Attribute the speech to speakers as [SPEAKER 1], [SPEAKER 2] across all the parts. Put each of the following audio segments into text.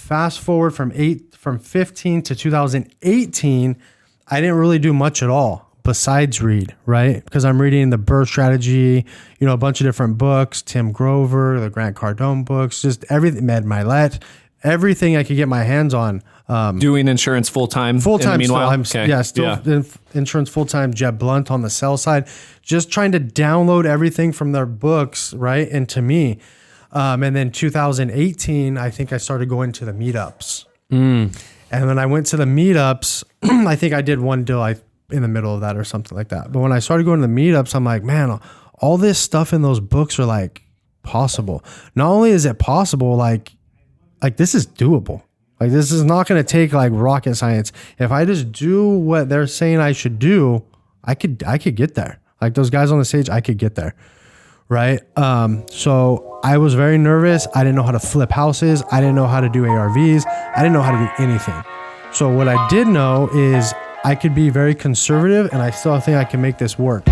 [SPEAKER 1] fast forward from 15 to 2018, I didn't really do much at all besides read, right? Because I'm reading the Burr Strategy, a bunch of different books, Tim Grover, the Grant Cardone books, just everything, Med Milet, everything I could get my hands on.
[SPEAKER 2] Doing insurance full-time?
[SPEAKER 1] Full-time
[SPEAKER 2] meanwhile?
[SPEAKER 1] still. In insurance full-time, Jeb Blunt on the sell side, just trying to download everything from their books, right, into me. And then 2018, I think I started going to the meetups. And when I went to the meetups, I think I did one deal in the middle of that or something like that. But when I started going to the meetups, I'm like, man, all this stuff in those books are like possible. Not only is it possible, like this is doable. Like this is not going to take like rocket science. If I just do what they're saying I should do, I could get there. Like those guys on the stage, I could get there. Right. So I was very nervous. I didn't know how to flip houses. I didn't know how to do ARVs. I didn't know how to do anything. So what I did know is I could be very conservative, and I still think I can make this work.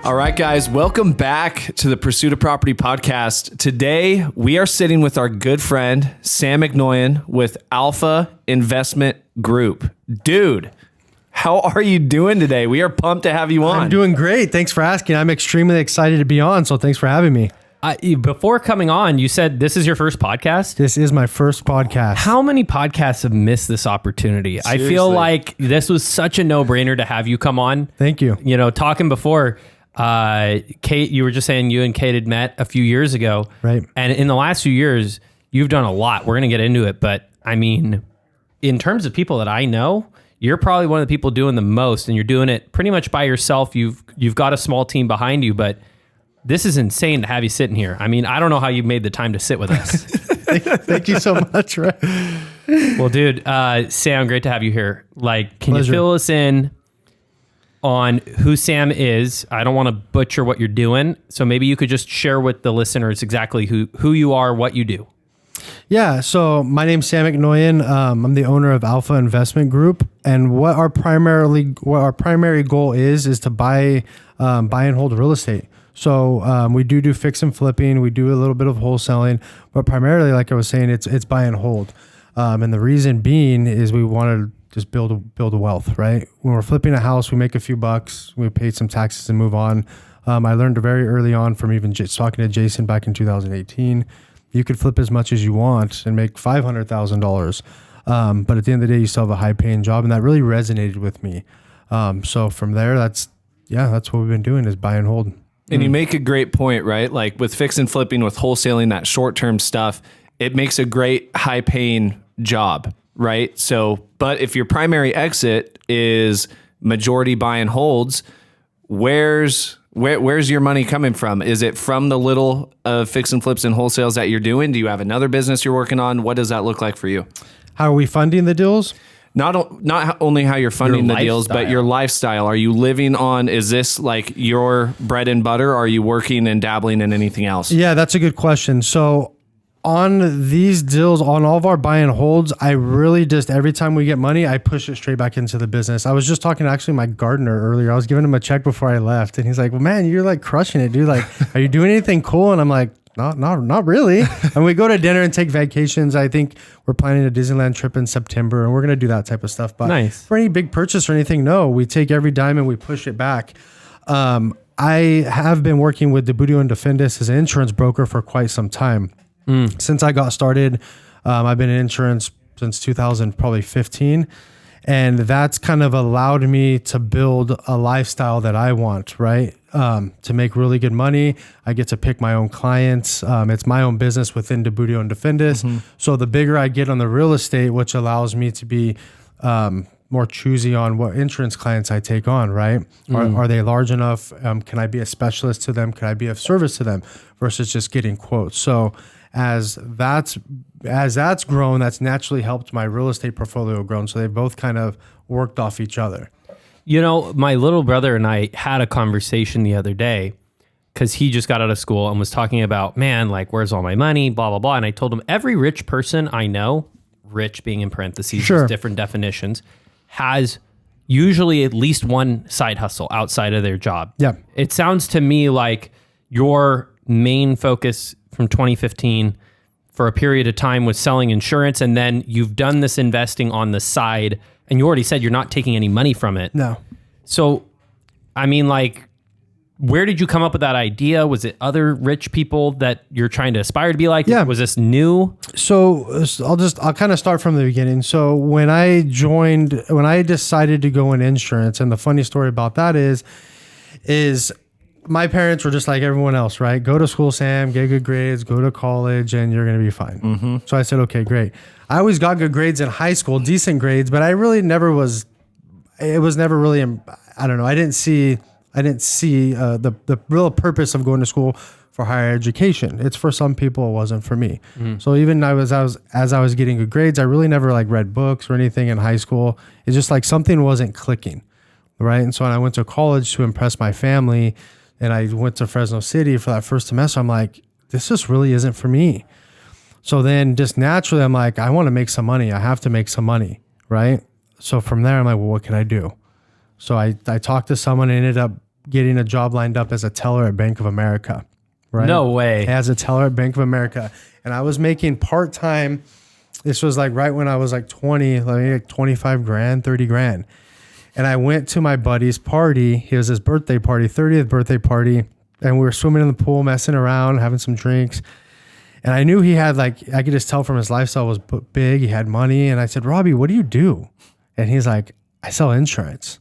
[SPEAKER 2] All right, guys, welcome back to the Pursuit of Property podcast. Today, we are sitting with our good friend, Sam Eknoian with Alpha Investment Group. Dude, how are you doing today? We are pumped to have you on.
[SPEAKER 1] I'm doing great. Thanks for asking. I'm extremely excited to be on, so thanks for having me.
[SPEAKER 3] Before coming on, you said this is your first podcast?
[SPEAKER 1] This is my first podcast.
[SPEAKER 3] How many podcasts have missed this opportunity? Seriously? I feel like this was such a no-brainer to have you come on.
[SPEAKER 1] Thank you.
[SPEAKER 3] Talking before... Kate, you were just saying you and Kate had met a few years ago.
[SPEAKER 1] Right.
[SPEAKER 3] And in the last few years, you've done a lot. We're going to get into it. But I mean, in terms of people that I know, you're probably one of the people doing the most, and you're doing it pretty much by yourself. You've got a small team behind you, but this is insane to have you sitting here. I mean, I don't know how you made the time to sit with us.
[SPEAKER 1] Thank you so much. Right.
[SPEAKER 3] Well, dude, Sam, great to have you here. Like, can
[SPEAKER 1] Pleasure.
[SPEAKER 3] you fill us in on who Sam is? I don't want to butcher what you're doing, so maybe you could just share with the listeners exactly who you are, what you do.
[SPEAKER 1] Yeah, so my name's Sam Eknoian. I'm the owner of Alpha Investment Group, and what our primary goal is to buy and hold real estate. So we do fix and flipping, we do a little bit of wholesaling, but primarily, like I was saying, it's buy and hold. And the reason being is we want to just build a wealth, right? When we're flipping a house, we make a few bucks, we pay some taxes and move on. I learned very early on from even just talking to Jason back in 2018, you could flip as much as you want and make $500,000. But at the end of the day, you still have a high paying job. And that really resonated with me. So from there, that's what we've been doing is buy and hold.
[SPEAKER 2] And you make a great point, right? Like with fix and flipping, with wholesaling, that short-term stuff, it makes a great high paying job. Right. So, but if your primary exit is majority buy and holds, where's your money coming from? Is it from the little fix and flips and wholesales that you're doing? Do you have another business you're working on? What does that look like for you?
[SPEAKER 1] How are we funding the deals?
[SPEAKER 2] Not only how you're funding the deals, but your lifestyle. Are you living on, is this like your bread and butter? Or are you working and dabbling in anything else?
[SPEAKER 1] Yeah, that's a good question. So on these deals, on all of our buy and holds, I really just, every time we get money, I push it straight back into the business. I was just talking to actually my gardener earlier. I was giving him a check before I left, and he's like, well, man, you're like crushing it, dude. Like, are you doing anything cool? And I'm like, not really. And we go to dinner and take vacations. I think we're planning a Disneyland trip in September, and we're going to do that type of stuff. But
[SPEAKER 3] nice.
[SPEAKER 1] For any big purchase or anything, no, we take every dime and we push it back. I have been working with Debudio and Defendis as an insurance broker for quite some time. Since I got started, I've been in insurance since 2015, and that's kind of allowed me to build a lifestyle that I want, right? To make really good money. I get to pick my own clients. It's my own business within Debudio and Defendis. Mm-hmm. So the bigger I get on the real estate, which allows me to be more choosy on what insurance clients I take on, right? Are they large enough? Can I be a specialist to them? Can I be of service to them versus just getting quotes? So as that's grown, that's naturally helped my real estate portfolio grow. So they both kind of worked off each other.
[SPEAKER 3] You know, my little brother and I had a conversation the other day, because he just got out of school and was talking about, man, like, where's all my money, blah, blah, blah. And I told him every rich person I know, rich being in parentheses,
[SPEAKER 1] Sure.
[SPEAKER 3] just different definitions, has usually at least one side hustle outside of their job.
[SPEAKER 1] Yeah.
[SPEAKER 3] It sounds to me like your main focus from 2015 for a period of time was selling insurance, and then you've done this investing on the side, and you already said you're not taking any money from it.
[SPEAKER 1] No.
[SPEAKER 3] So, I mean, like, where did you come up with that idea? Was it other rich people that you're trying to aspire to be like?
[SPEAKER 1] Yeah.
[SPEAKER 3] Was this new?
[SPEAKER 1] So I'll kind of start from the beginning. So when I decided to go in insurance, and the funny story about that is my parents were just like everyone else, right? Go to school, Sam, get good grades, go to college, and you're going to be fine. Mm-hmm. So I said, okay, great. I always got good grades in high school, decent grades, but I really never was, it was never really, I don't know. I didn't see the real purpose of going to school for higher education. It's for some people, it wasn't for me. So even as I was getting good grades, I really never like read books or anything in high school. It's just like something wasn't clicking, right? And so when I went to college to impress my family, and I went to Fresno City for that first semester, I'm like, this just really isn't for me. So then just naturally, I'm like, I want to make some money. I have to make some money, right? So from there, I'm like, well, what can I do? So I talked to someone and ended up getting a job lined up as a teller at Bank of America, right?
[SPEAKER 3] No way.
[SPEAKER 1] As a teller at Bank of America. And I was making part-time. This was like right when I was like 20, like 25 grand, 30 grand. And I went to my buddy's party. It was his birthday party, 30th birthday party. And we were swimming in the pool, messing around, having some drinks. And I knew he had like, I could just tell from his lifestyle was big. He had money. And I said, Robbie, what do you do? And he's like, I sell insurance.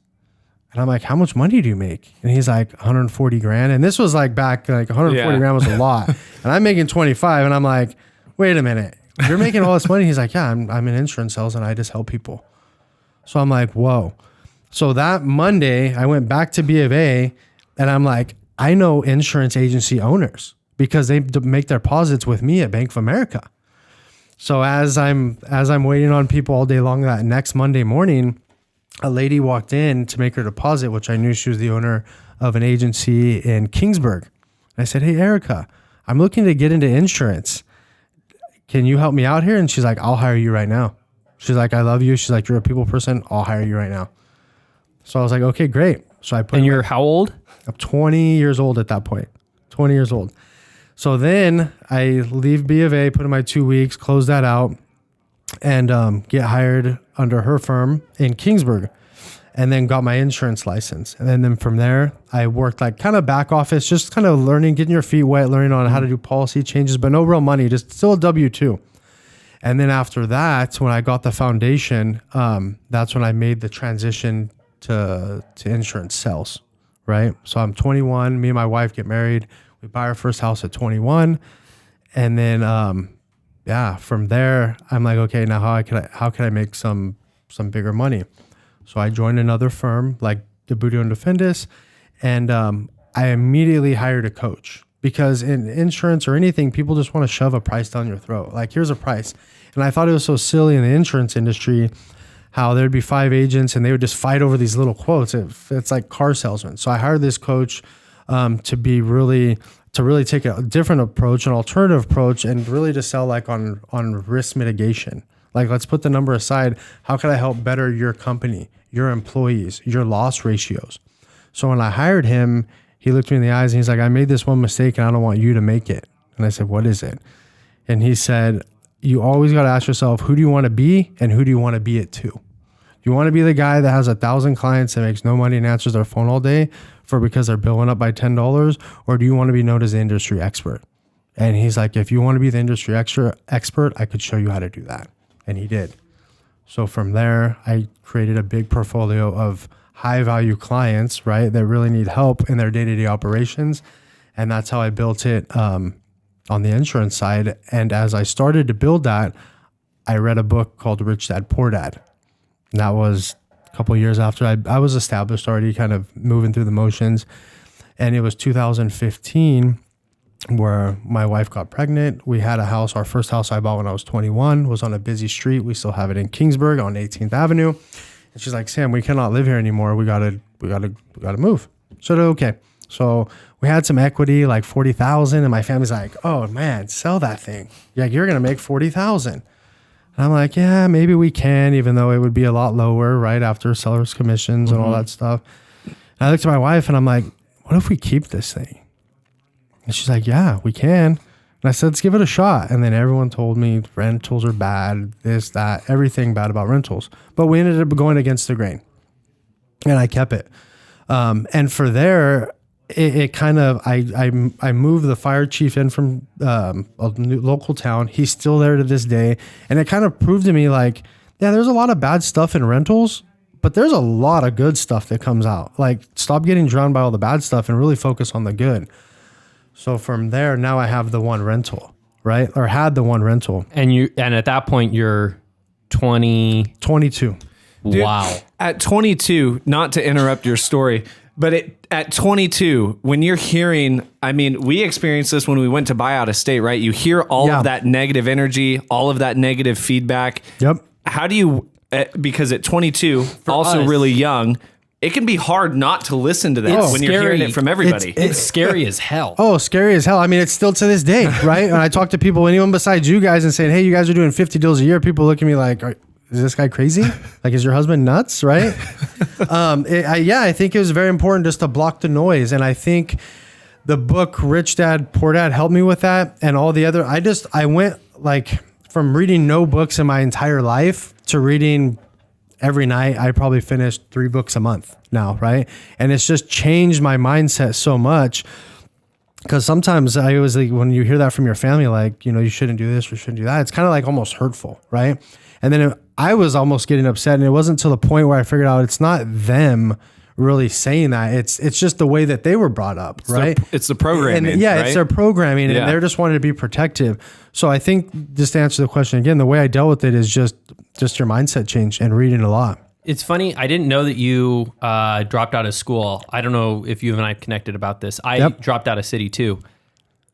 [SPEAKER 1] And I'm like, how much money do you make? And he's like, 140 grand. And this was like back, like 140 grand was a lot. And I'm making 25. And I'm like, wait a minute, you're making all this money? He's like, yeah, I'm in insurance sales and I just help people. So I'm like, whoa. So that Monday I went back to B of A and I'm like, I know insurance agency owners because they make their deposits with me at Bank of America. So as I'm waiting on people all day long that next Monday morning, a lady walked in to make her deposit, which I knew she was the owner of an agency in Kingsburg. I said, hey, Erica, I'm looking to get into insurance. Can you help me out here? And she's like, I'll hire you right now. She's like, I love you. She's like, you're a people person. I'll hire you right now. So I was like, okay, great. So I put.
[SPEAKER 3] And you're how old?
[SPEAKER 1] I'm 20 years old at that point. 20 years old. So then I leave B of A, put in my 2 weeks, close that out, and get hired under her firm in Kingsburg, and then got my insurance license. And then from there, I worked like kind of back office, just kind of learning, getting your feet wet, learning on how to do policy changes, but no real money, just still a W-2. And then after that, when I got the foundation, that's when I made the transition to insurance sales, right? So I'm 21, me and my wife get married. We buy our first house at 21. And then, from there, I'm like, okay, now how can I make some bigger money? So I joined another firm like Debudio and Defendis, and I immediately hired a coach because in insurance or anything, people just want to shove a price down your throat. Like, here's a price. And I thought it was so silly in the insurance industry how there'd be 5 agents and they would just fight over these little quotes. It's like car salesmen. So I hired this coach to really take a different approach, an alternative approach, and really to sell like on risk mitigation. Like, let's put the number aside. How can I help better your company, your employees, your loss ratios? So when I hired him, he looked me in the eyes and he's like, I made this one mistake and I don't want you to make it. And I said, what is it? And he said, you always got to ask yourself, who do you want to be and who do you want to be it to? You want to be the guy that has 1,000 clients that makes no money and answers their phone all day because they're billing up by $10, or do you want to be known as the industry expert? And he's like, if you want to be the industry expert, I could show you how to do that. And he did. So from there, I created a big portfolio of high value clients, right, that really need help in their day-to-day operations. And that's how I built it on the insurance side. And as I started to build that, I read a book called Rich Dad, Poor Dad. And that was a couple of years after I was established already, kind of moving through the motions. And it was 2015 where my wife got pregnant. We had a house. Our first house I bought when I was 21 was on a busy street. We still have it in Kingsburg on 18th Avenue. And she's like, Sam, we cannot live here anymore. We gotta move. So okay. So we had some equity, like 40,000, and my family's like, "Oh man, sell that thing. Yeah, you're gonna make 40,000." And I'm like, "Yeah, maybe we can, even though it would be a lot lower, right after seller's commissions and all that stuff." And I looked at my wife and I'm like, "What if we keep this thing?" And she's like, "Yeah, we can." And I said, "Let's give it a shot." And then everyone told me rentals are bad, this, that, everything bad about rentals. But we ended up going against the grain, and I kept it. And for there, it kind of, I moved the fire chief in from a new local town. He's still there to this day. And it kind of proved to me like, yeah, there's a lot of bad stuff in rentals, but there's a lot of good stuff that comes out. Like, stop getting drowned by all the bad stuff and really focus on the good. So from there, now I have the one rental, right? Or had the one rental.
[SPEAKER 3] And at that point you're
[SPEAKER 1] 22.
[SPEAKER 2] Dude,
[SPEAKER 3] wow.
[SPEAKER 2] At 22, not to interrupt your story, but at 22, when you're hearing, I mean, we experienced this when we went to buy out a state, right? You hear all of that negative energy, all of that negative feedback.
[SPEAKER 1] Yep.
[SPEAKER 2] How do you, because at 22, also
[SPEAKER 3] us,
[SPEAKER 2] really young, it can be hard not to listen to that when you're hearing it from everybody.
[SPEAKER 3] It's scary as hell.
[SPEAKER 1] Oh, scary as hell. I mean, it's still to this day, right? When I talk to people, anyone besides you guys, and saying, "Hey, you guys are doing 50 deals a year," people look at me like, "Is this guy crazy? Like, is your husband nuts?" Right? I think it was very important just to block the noise. And I think the book Rich Dad, Poor Dad helped me with that. And all the other, I went like from reading no books in my entire life to reading every night. I probably finished 3 books a month now, right? And it's just changed my mindset so much. Because sometimes I was like, when you hear that from your family, like, you shouldn't do this or shouldn't do that, it's kind of like almost hurtful, right? And then I was almost getting upset, and it wasn't until the point where I figured out it's not them really saying that. It's just the way that they were brought up, right?
[SPEAKER 2] It's the programming.
[SPEAKER 1] And
[SPEAKER 2] right?
[SPEAKER 1] It's their programming, and they're just wanting to be protective. So I think, just to answer the question again, the way I dealt with it is just your mindset change and reading a lot.
[SPEAKER 3] It's funny. I didn't know that you dropped out of school. I don't know if you and I connected about this. I dropped out of city too.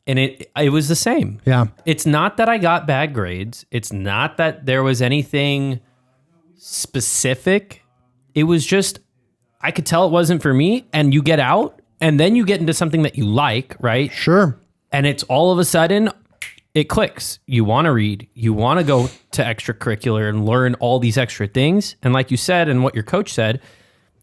[SPEAKER 3] And it was the same.
[SPEAKER 1] Yeah.
[SPEAKER 3] It's not that I got bad grades. It's not that there was anything specific. It was just, I could tell it wasn't for me. And you get out and then you get into something that you like, right?
[SPEAKER 1] Sure.
[SPEAKER 3] And it's all of a sudden, it clicks. You want to read. You want to go to extracurricular and learn all these extra things. And like you said, and what your coach said,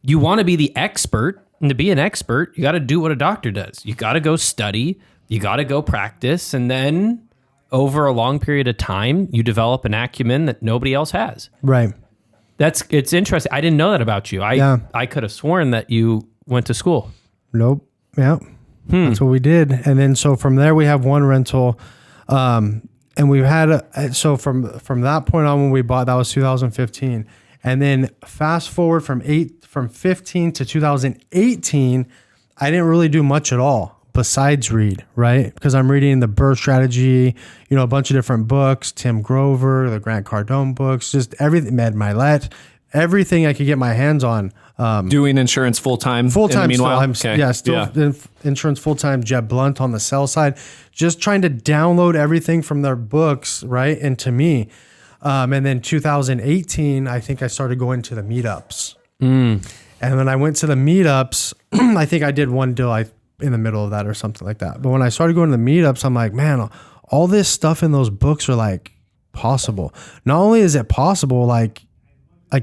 [SPEAKER 3] you want to be the expert. And to be an expert, you got to do what a doctor does. You got to go study. You got to go practice. And then over a long period of time, you develop an acumen that nobody else has.
[SPEAKER 1] Right.
[SPEAKER 3] It's interesting. I didn't know that about you. I could have sworn that you went to school.
[SPEAKER 1] Nope. Yeah. That's what we did. And then, so from there, we have one rental. And we've had, so from that point on when we bought, that was 2015. And then fast forward from 15 to 2018, I didn't really do much at all besides read, right? Because I'm reading the Burr Strategy, a bunch of different books, Tim Grover, the Grant Cardone books, just everything, Med Milet, everything I could get my hands on.
[SPEAKER 2] Doing insurance full-time.
[SPEAKER 1] Meanwhile,
[SPEAKER 2] still.
[SPEAKER 1] Insurance full-time. Jeb Blunt on the sell side, just trying to download everything from their books, right, into me. And then 2018, I think I started going to the meetups. And when I went to the meetups, I think I did one deal in the middle of that or something like that. But when I started going to the meetups, I'm like, man, all this stuff in those books are like possible. Not only is it possible, like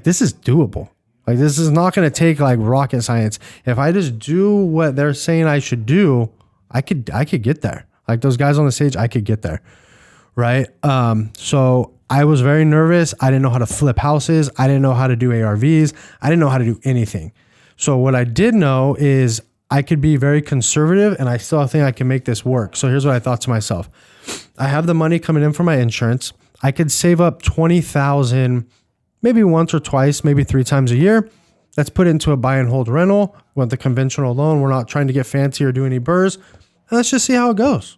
[SPEAKER 1] this is doable. Like, this is not going to take like rocket science. If I just do what they're saying I should do, I could get there. Like those guys on the stage, I could get there. Right. So I was very nervous. I didn't know how to flip houses. I didn't know how to do ARVs. I didn't know how to do anything. So what I did know is I could be very conservative, and I still think I can make this work. So here's what I thought to myself. I have the money coming in for my insurance. I could save up $20,000 maybe once or twice, maybe 3 times a year. Let's put it into a buy and hold rental with the conventional loan. We're not trying to get fancy or do any burrs. And let's just see how it goes.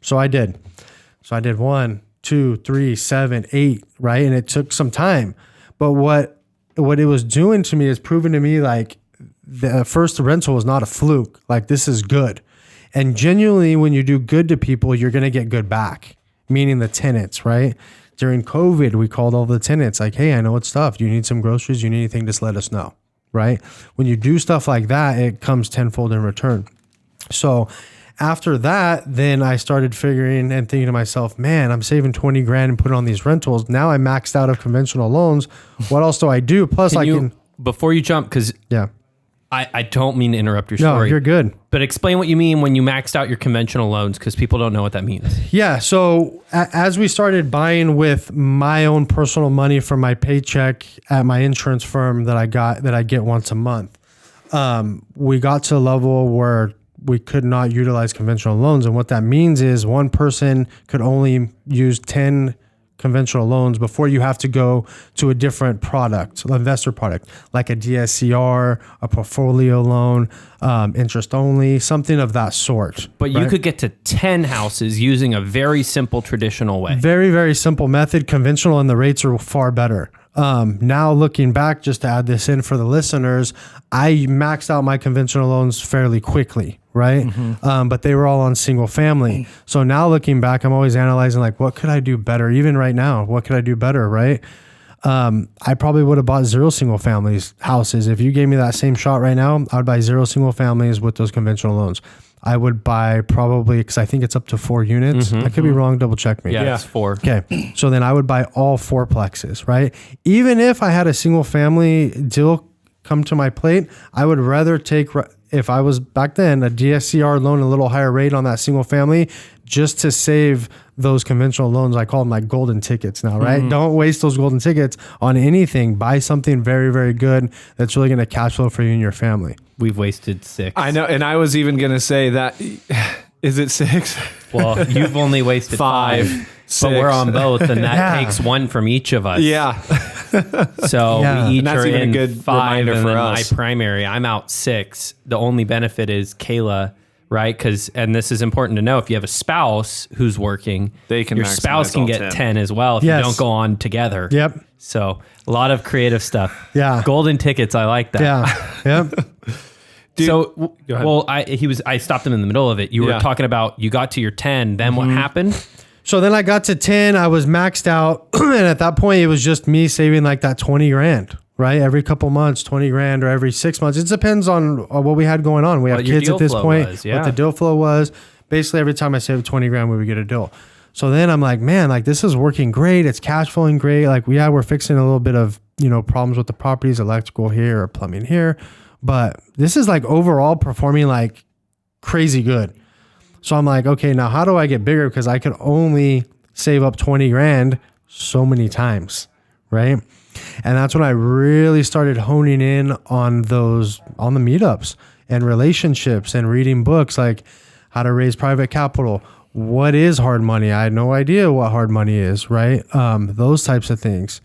[SPEAKER 1] So I did. So I did 1, 2, 3, 7, 8, right? And it took some time. But what it was doing to me is proving to me like the first rental was not a fluke. Like, this is good. And genuinely, when you do good to people, you're going to get good back, meaning the tenants, right? During COVID, we called all the tenants like, hey, I know it's tough. Do you need some groceries? You need anything? Just let us know, right? When you do stuff like that, it comes tenfold in return. So after that, then I started figuring and thinking to myself, man, I'm saving 20 grand and putting on these rentals. Now I'm maxed out of conventional loans. What else do I do? Plus
[SPEAKER 3] before you jump, because
[SPEAKER 1] yeah.
[SPEAKER 3] I don't mean to interrupt your
[SPEAKER 1] No,
[SPEAKER 3] story.
[SPEAKER 1] you're good.
[SPEAKER 3] But explain what you mean when you maxed out your conventional loans, because people don't know what that means.
[SPEAKER 1] Yeah. So as we started buying with my own personal money from my paycheck at my insurance firm that I get once a month, we got to a level where we could not utilize conventional loans. And what that means is one person could only use 10 conventional loans before you have to go to a different product, investor product, like a DSCR, a portfolio loan, interest only, something of that sort.
[SPEAKER 3] But you could get to 10 houses using a very simple traditional way.
[SPEAKER 1] Very, very simple method, conventional, and the rates are far better. Now looking back, just to add this in for the listeners, I maxed out my conventional loans fairly quickly, right? But they were all on single family. So now looking back, I'm always analyzing like, what could I do better? Even right now, what could I do better, right? I probably would have bought 0 single families houses. If you gave me that same shot right now, I would buy 0 single families with those conventional loans. I would buy probably, because I think it's up to 4 units. I could be wrong. Double check me.
[SPEAKER 3] Yeah, it's 4.
[SPEAKER 1] Okay. So then I would buy all 4plexes, right? Even if I had a single family deal come to my plate, I would rather take, if I was back then, a DSCR loan, a little higher rate on that single family, just to save those conventional loans. I call them like golden tickets now, right? Don't waste those golden tickets on anything. Buy something very, very good that's really going to cash flow for you and your family.
[SPEAKER 3] We've wasted 6.
[SPEAKER 2] I know. And I was even going to say that, is it 6?
[SPEAKER 3] Well, you've only wasted 5.
[SPEAKER 2] 6.
[SPEAKER 3] But we're on both, and that takes 1 from each of us.
[SPEAKER 2] Yeah.
[SPEAKER 3] So we each
[SPEAKER 2] And that's
[SPEAKER 3] are
[SPEAKER 2] even a
[SPEAKER 3] in
[SPEAKER 2] good
[SPEAKER 3] 5,
[SPEAKER 2] reminder
[SPEAKER 3] and
[SPEAKER 2] for
[SPEAKER 3] then
[SPEAKER 2] us.
[SPEAKER 3] my primary, I'm out 6. The only benefit is Kayla, right? And this is important to know, if you have a spouse who's working,
[SPEAKER 2] They can
[SPEAKER 3] your
[SPEAKER 2] maximize
[SPEAKER 3] spouse can
[SPEAKER 2] all
[SPEAKER 3] get
[SPEAKER 2] 10.
[SPEAKER 3] 10 as well if
[SPEAKER 1] Yes.
[SPEAKER 3] you don't go on together.
[SPEAKER 1] Yep.
[SPEAKER 3] So a lot of creative stuff.
[SPEAKER 1] Yeah.
[SPEAKER 3] Golden tickets, I like that.
[SPEAKER 1] Yeah. Yep.
[SPEAKER 2] Dude,
[SPEAKER 3] So,
[SPEAKER 2] go ahead.
[SPEAKER 3] well, I stopped him in the middle of it. You were
[SPEAKER 2] Yeah.
[SPEAKER 3] talking about, you got to your 10, then what happened?
[SPEAKER 1] So then I got to 10, I was maxed out. And at that point, it was just me saving like that 20 grand, right? Every couple months, 20 grand, or every 6 months. It depends on what we had going on. We have
[SPEAKER 3] What your
[SPEAKER 1] kids
[SPEAKER 3] deal
[SPEAKER 1] at this
[SPEAKER 3] flow
[SPEAKER 1] point,
[SPEAKER 3] was, yeah.
[SPEAKER 1] what the deal flow was. Basically, every time I saved 20 grand, we would get a deal. So then I'm like, man, like this is working great. It's cash flowing great. Like, we're fixing a little bit of, problems with the properties, electrical here or plumbing here. But this is like overall performing like crazy good. So I'm like, okay, now how do I get bigger? Because I could only save up 20 grand so many times, right? And that's when I really started honing in on the meetups and relationships and reading books like how to raise private capital. What is hard money? I had no idea what hard money is, right? Those types of things.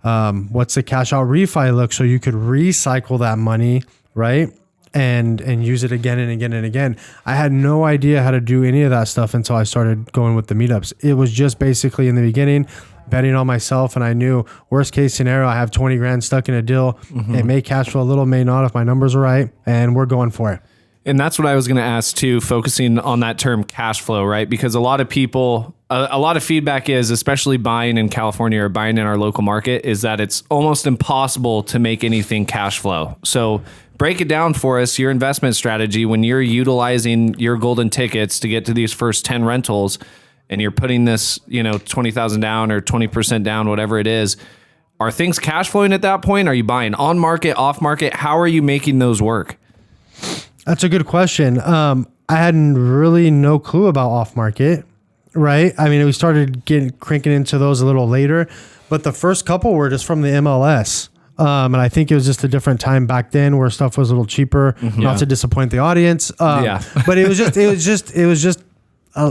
[SPEAKER 1] What's the cash out refi look so you could recycle that money, right? And use it again and again and again. I had no idea how to do any of that stuff until I started going with the meetups. It was just basically in the beginning betting on myself, and I knew worst case scenario, I have 20 grand stuck in a deal. It may cash flow a little, may not if my numbers are right, and we're going for it.
[SPEAKER 2] And that's what I was going to ask too, focusing on that term cash flow, right? Because a lot of people, a lot of feedback is, especially buying in California or buying in our local market, is that it's almost impossible to make anything cash flow. So break it down for us, your investment strategy when you're utilizing your golden tickets to get to these first 10 rentals and you're putting this, 20,000 down or 20% down, whatever it is. Are things cash flowing at that point? Are you buying on market, off market? How are you making those work?
[SPEAKER 1] That's a good question. I had really no clue about off market, right? I mean, we started cranking into those a little later, but the first couple were just from the MLS. And I think it was just a different time back then where stuff was a little cheaper, not to disappoint the audience. But it was just.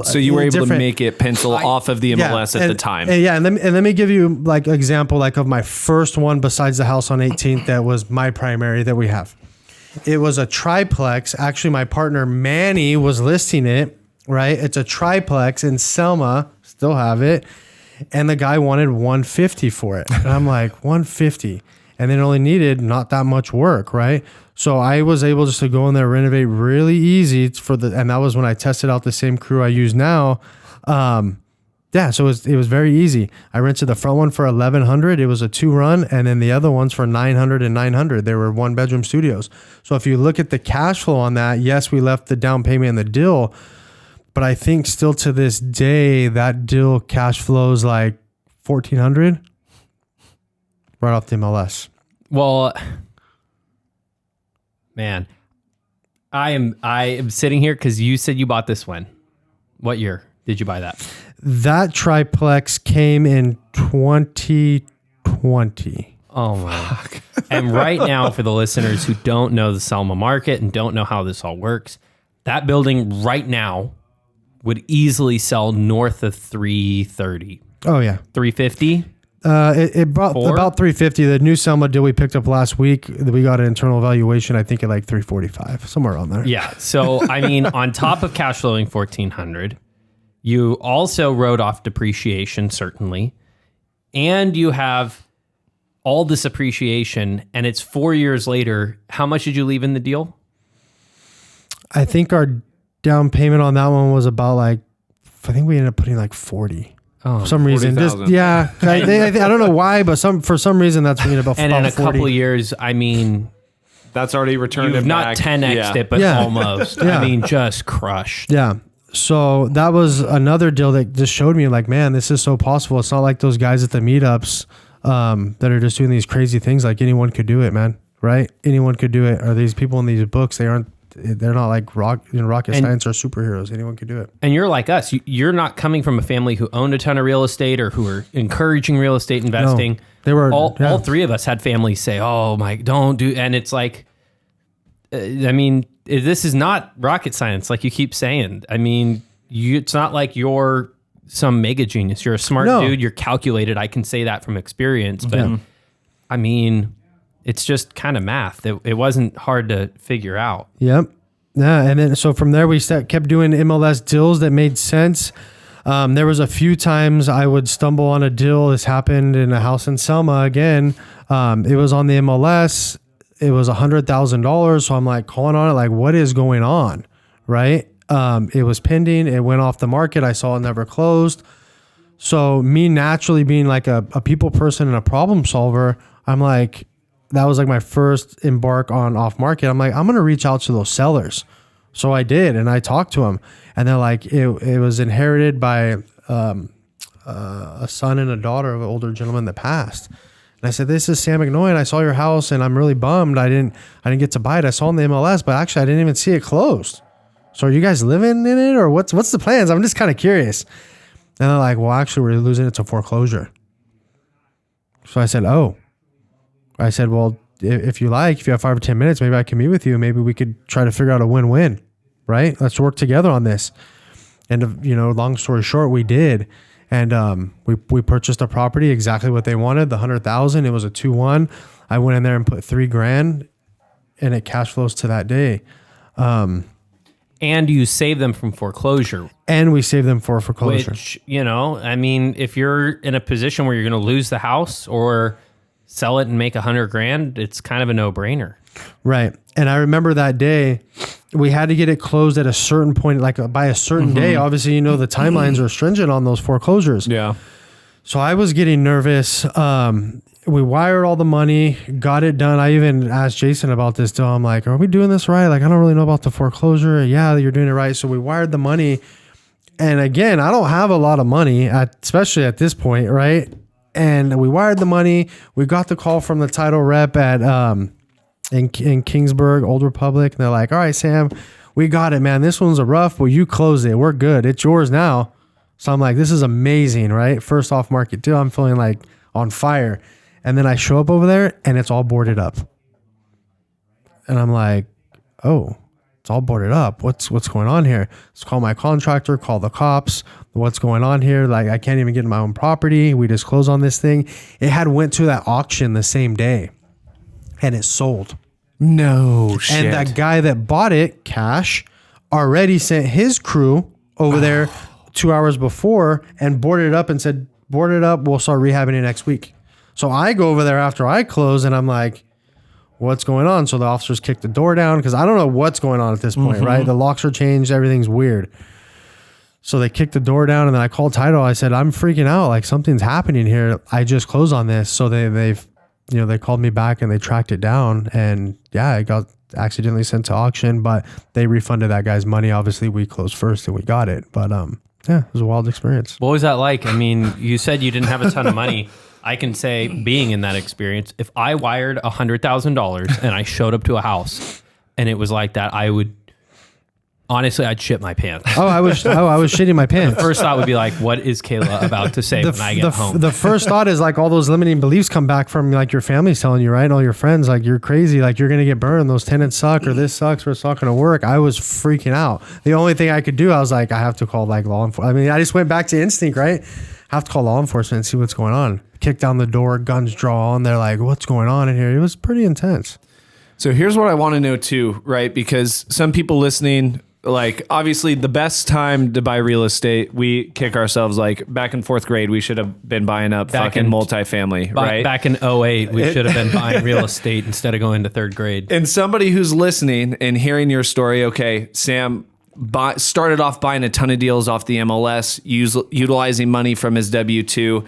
[SPEAKER 2] So you were able to make it pencil off of the MLS at the time.
[SPEAKER 1] And let me give you like example like of my first one besides the house on 18th that was my primary that we have. It was a triplex. Actually, my partner Manny was listing it, right? It's a triplex in Selma, still have it. And the guy wanted 150 for it. And I'm like, 150. And then it only needed not that much work, right? So I was able just to go in there, renovate really easy and that was when I tested out the same crew I use now. Yeah, so it was very easy. I rented the front one for $1,100. It was a 2-run, and then the other ones for $900 and $900. They were 1-bedroom studios. So if you look at the cash flow on that, yes, we left the down payment in the deal, but I think still to this day that deal cash flows like $1,400 right off the MLS.
[SPEAKER 3] Well, man, I am sitting here because you said you bought this one. What year did you buy that?
[SPEAKER 1] That triplex came in 2020.
[SPEAKER 3] Oh my! And right now, for the listeners who don't know the Selma market and don't know how this all works, that building right now would easily sell north of 330.
[SPEAKER 1] Oh yeah,
[SPEAKER 3] 350.
[SPEAKER 1] It brought about 350. The new Selma deal we picked up last week, we got an internal valuation, I think at like 345, somewhere around there.
[SPEAKER 3] Yeah. So I mean, on top of cash flowing 1,400, you also wrote off depreciation, certainly, and you have all this appreciation, and it's 4 years later. How much did you leave in the deal?
[SPEAKER 1] I think our down payment on that one was about like, I think we ended up putting like 40.
[SPEAKER 3] Oh,
[SPEAKER 1] for some reason,
[SPEAKER 2] 40,000.
[SPEAKER 1] yeah. I don't know why, but for some reason that's been about.
[SPEAKER 3] And
[SPEAKER 1] about
[SPEAKER 3] in a
[SPEAKER 1] 40.
[SPEAKER 3] couple of years, I mean,
[SPEAKER 2] That's already returned
[SPEAKER 3] you've
[SPEAKER 2] it
[SPEAKER 3] not
[SPEAKER 2] back.
[SPEAKER 3] 10x'd it, but
[SPEAKER 1] Yeah.
[SPEAKER 3] almost.
[SPEAKER 1] Yeah.
[SPEAKER 3] I mean, just crushed.
[SPEAKER 1] Yeah. So that was another deal that just showed me like, man, this is so possible. It's not like those guys at the meetups that are just doing these crazy things. Like anyone could do it, man. Right? Anyone could do it. Or these people in these books, they're not like rocket science or superheroes. Anyone could do it.
[SPEAKER 3] And you're like us. You're not coming from a family who owned a ton of real estate or who were encouraging real estate investing.
[SPEAKER 1] No, they were
[SPEAKER 3] all three of us had families say, "Oh my, don't do." And it's like, I mean, this is not rocket science, like you keep saying. I mean, it's not like you're some mega genius. You're a smart dude. You're calculated. I can say that from experience. But I mean, it's just kind of math. It wasn't hard to figure out.
[SPEAKER 1] Yep. Yeah. And then, so from there, we kept doing MLS deals that made sense. There was a few times I would stumble on a deal. This happened in a house in Selma again. It was on the MLS. It was $100,000. So I'm like calling on it, like, what is going on? Right. It was pending. It went off the market. I saw it never closed. So me naturally being like a people person and a problem solver, I'm like, that was like my first embark on off market. I'm like, I'm going to reach out to those sellers. So I did. And I talked to them and they're like, it was inherited by a son and a daughter of an older gentleman that passed. And I said, this is Sam Eknoian. I saw your house and I'm really bummed. I didn't get to buy it. I saw it in the MLS, but actually I didn't even see it closed. So are you guys living in it or what's the plans? I'm just kind of curious. And they're like, well, actually we're losing it to foreclosure. So I said, oh. I said, well, if you have 5 or 10 minutes, maybe I can meet with you. Maybe we could try to figure out a win-win, right? Let's work together on this. And, long story short, we did. And we purchased a property, exactly what they wanted, the $100,000. It was a 2-1. I went in there and put $3,000 and it cash flows to that day.
[SPEAKER 3] And you save them from foreclosure.
[SPEAKER 1] And we saved them for foreclosure.
[SPEAKER 3] Which, I mean, if you're in a position where you're going to lose the house or sell it and make $100,000, it's kind of a no-brainer.
[SPEAKER 1] Right. And I remember that day we had to get it closed at a certain point, like by a certain day. Obviously, the timelines are stringent on those foreclosures.
[SPEAKER 2] Yeah.
[SPEAKER 1] So I was getting nervous. We wired all the money, got it done. I even asked Jason about this deal. I'm like, are we doing this right? Like, I don't really know about the foreclosure. Yeah, you're doing it right. So we wired the money. And again, I don't have a lot of money, especially at this point, right? And we wired the money. We got the call from the title rep at in Kingsburg, Old Republic. And they're like, all right, Sam, we got it, man. This one's a rough, but you closed it. We're good. It's yours now. So I'm like, this is amazing, right? First off market deal. I'm feeling like on fire. And then I show up over there and it's all boarded up. And I'm like, oh, it's all boarded up. What's going on here? Let's call my contractor, call the cops. What's going on here? Like, I can't even get my own property. We just closed on this thing. It had went to that auction the same day and it sold.
[SPEAKER 2] No shit.
[SPEAKER 1] And that guy that bought it cash already sent his crew over there 2 hours before and boarded it up and said, board it up. We'll start rehabbing it next week. So I go over there after I close and I'm like, what's going on? So the officers kick the door down because I don't know what's going on at this point, right? The locks are changed. Everything's weird. So they kicked the door down, and then I called title. I said, I'm freaking out. Like, something's happening here. I just closed on this. So they called me back and they tracked it down, and yeah, it got accidentally sent to auction, but they refunded that guy's money. Obviously we closed first and we got it, but yeah, it was a wild experience.
[SPEAKER 3] What was that like? I mean, you said you didn't have a ton of money. I can say, being in that experience, if I wired $100,000 and I showed up to a house and it was like that, honestly, I'd shit my pants.
[SPEAKER 1] I was shitting my pants.
[SPEAKER 3] First thought would be like, what is Kayla about to say when I get home?
[SPEAKER 1] The first thought is like all those limiting beliefs come back from like your family's telling you, right? And all your friends, like, you're crazy, like you're going to get burned. Those tenants suck, or this sucks, or it's not going to work. I was freaking out. The only thing I could do, I was like, I have to call like law enforcement. I mean, I just went back to instinct, right? I have to call law enforcement and see what's going on. Kick down the door, guns drawn. They're like, what's going on in here? It was pretty intense.
[SPEAKER 2] So here's what I want to know too, right? Because some people listening, like, obviously the best time to buy real estate, we kick ourselves like back in 4th grade, we should have been buying up fucking multifamily, right?
[SPEAKER 3] Back in 2008, we should have been buying real estate instead of going to 3rd grade.
[SPEAKER 2] And somebody who's listening and hearing your story, okay, Sam started off buying a ton of deals off the MLS, utilizing money from his W-2.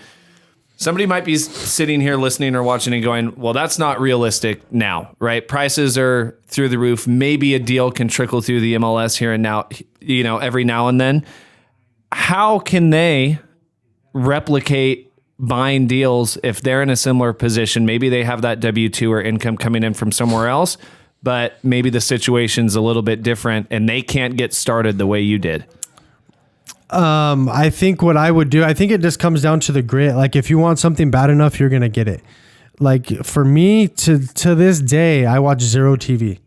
[SPEAKER 2] Somebody might be sitting here listening or watching and going, well, that's not realistic now, right? Prices are through the roof. Maybe a deal can trickle through the MLS here and now, every now and then. How can they replicate buying deals if they're in a similar position? Maybe they have that W-2 or income coming in from somewhere else, but maybe the situation's a little bit different and they can't get started the way you did.
[SPEAKER 1] I think what I would do, I think it just comes down to the grit. Like, if you want something bad enough, you're going to get it. Like, for me, to this day, I watch zero TV.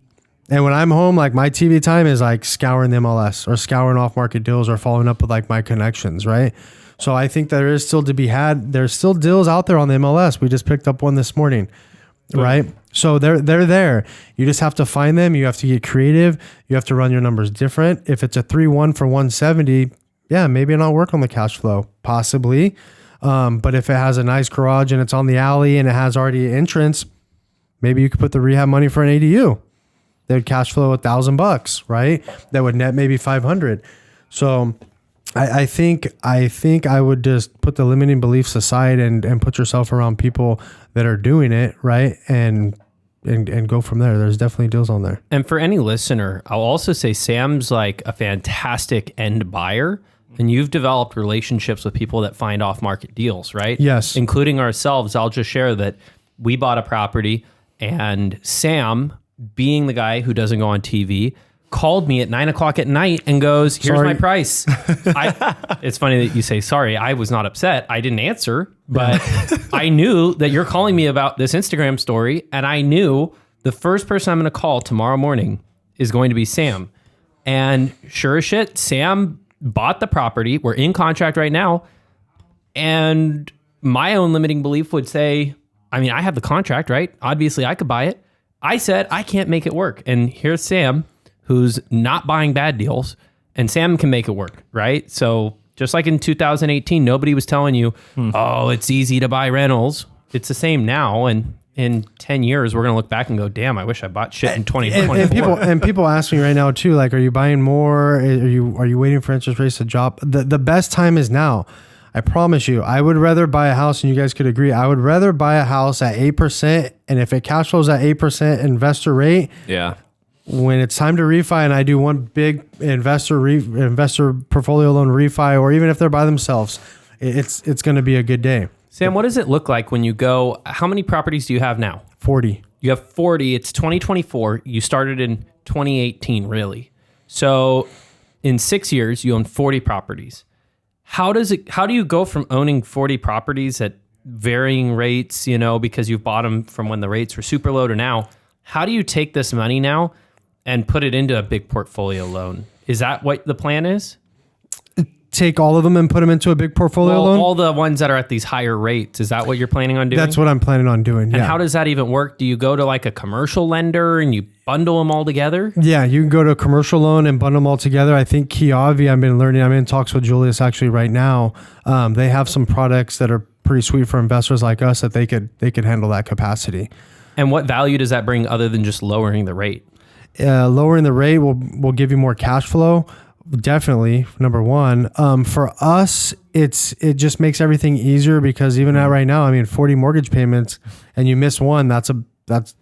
[SPEAKER 1] And when I'm home, like, my TV time is like scouring the MLS or scouring off market deals or following up with like my connections, right? So I think there is still to be had. There's still deals out there on the MLS. We just picked up one this morning, right? So they're there. You just have to find them. You have to get creative. You have to run your numbers different. If it's a 3-1 for 170, yeah, maybe not work on the cash flow, possibly. But if it has a nice garage and it's on the alley and it has already entrance, maybe you could put the rehab money for an ADU. They would cash flow $1,000, right? That would net maybe 500. So I think I would just put the limiting beliefs aside and put yourself around people that are doing it, right? And go from there. There's definitely deals on there.
[SPEAKER 3] And for any listener, I'll also say Sam's like a fantastic end buyer. And you've developed relationships with people that find off-market deals, right?
[SPEAKER 1] Yes.
[SPEAKER 3] Including ourselves. I'll just share that we bought a property, and Sam, being the guy who doesn't go on TV, called me at 9:00 at night and goes, here's my price. It's funny that you say sorry. I was not upset. I didn't answer, but I knew that you're calling me about this Instagram story, and I knew the first person I'm going to call tomorrow morning is going to be Sam. And sure as shit, Sam bought the property. We're in contract right now. And my own limiting belief would say, I mean, I have the contract, right? Obviously I could buy it. I said, I can't make it work. And here's Sam, who's not buying bad deals, and Sam can make it work, right? So just like in 2018, nobody was telling you, oh, it's easy to buy rentals. It's the same now. And in 10 years, we're going to look back and go, damn, I wish I bought shit in 2024.
[SPEAKER 1] And people ask me right now too, like, are you buying more? Are you waiting for interest rates to drop? The best time is now. I promise you, I would rather buy a house, and you guys could agree, I would rather buy a house at 8%. And if it cash flows at 8% investor rate,
[SPEAKER 2] yeah,
[SPEAKER 1] when it's time to refi and I do one big investor portfolio loan refi, or even if they're by themselves, it's going to be a good day.
[SPEAKER 3] Sam, what does it look like when you go? How many properties do you have now?
[SPEAKER 1] 40.
[SPEAKER 3] You have 40. It's 2024. You started in 2018, really. So in 6 years, you own 40 properties. How do you go from owning 40 properties at varying rates, because you've bought them from when the rates were super low to now? How do you take this money now and put it into a big portfolio loan? Is that what the plan is?
[SPEAKER 1] Take all of them and put them into a big portfolio loan?
[SPEAKER 3] All the ones that are at these higher rates. Is that what you're planning on doing?
[SPEAKER 1] That's what I'm planning on doing.
[SPEAKER 3] And how does that even work? Do you go to like a commercial lender and you bundle them all together?
[SPEAKER 1] Yeah, you can go to a commercial loan and bundle them all together. I think Kiavi, I'm in talks with Julius actually right now. They have some products that are pretty sweet for investors like us that they could handle that capacity.
[SPEAKER 3] And what value does that bring other than just lowering the rate?
[SPEAKER 1] Lowering the rate will give you more cash flow. Definitely, number one. For us, it just makes everything easier because even at right now, I mean, 40 mortgage payments and you miss one, that's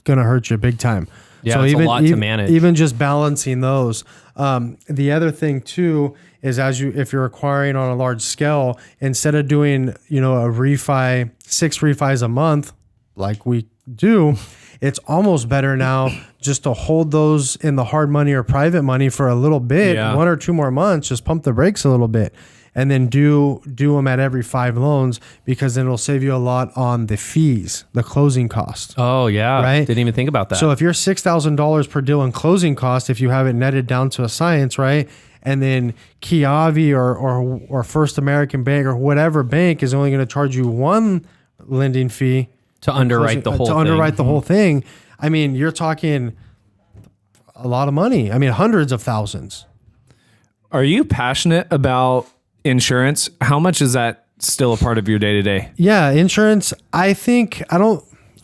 [SPEAKER 1] gonna hurt you big time.
[SPEAKER 3] Yeah,
[SPEAKER 1] so
[SPEAKER 3] it's
[SPEAKER 1] even,
[SPEAKER 3] a lot to manage.
[SPEAKER 1] Even just balancing those. The other thing too is if you're acquiring on a large scale, instead of doing, you know, a refi, 6 refis a month, like we do, it's almost better now just to hold those in the hard money or private money for a little bit, 1 or 2 more months, just pump the brakes a little bit and then do them at every 5 loans, because then it'll save you a lot on the fees, the closing costs.
[SPEAKER 3] Oh yeah.
[SPEAKER 1] Right.
[SPEAKER 3] Didn't even think about that.
[SPEAKER 1] So if you're $6,000 per deal in closing costs, if you have it netted down to a science, right? And then Kiavi or First American Bank or whatever bank is only going to charge you one lending fee
[SPEAKER 3] to underwrite the whole thing.
[SPEAKER 1] The whole thing. I mean, you're talking a lot of money. I mean, hundreds of thousands.
[SPEAKER 2] Are you passionate about insurance? How much is that still a part of your day to day?
[SPEAKER 1] Yeah, insurance.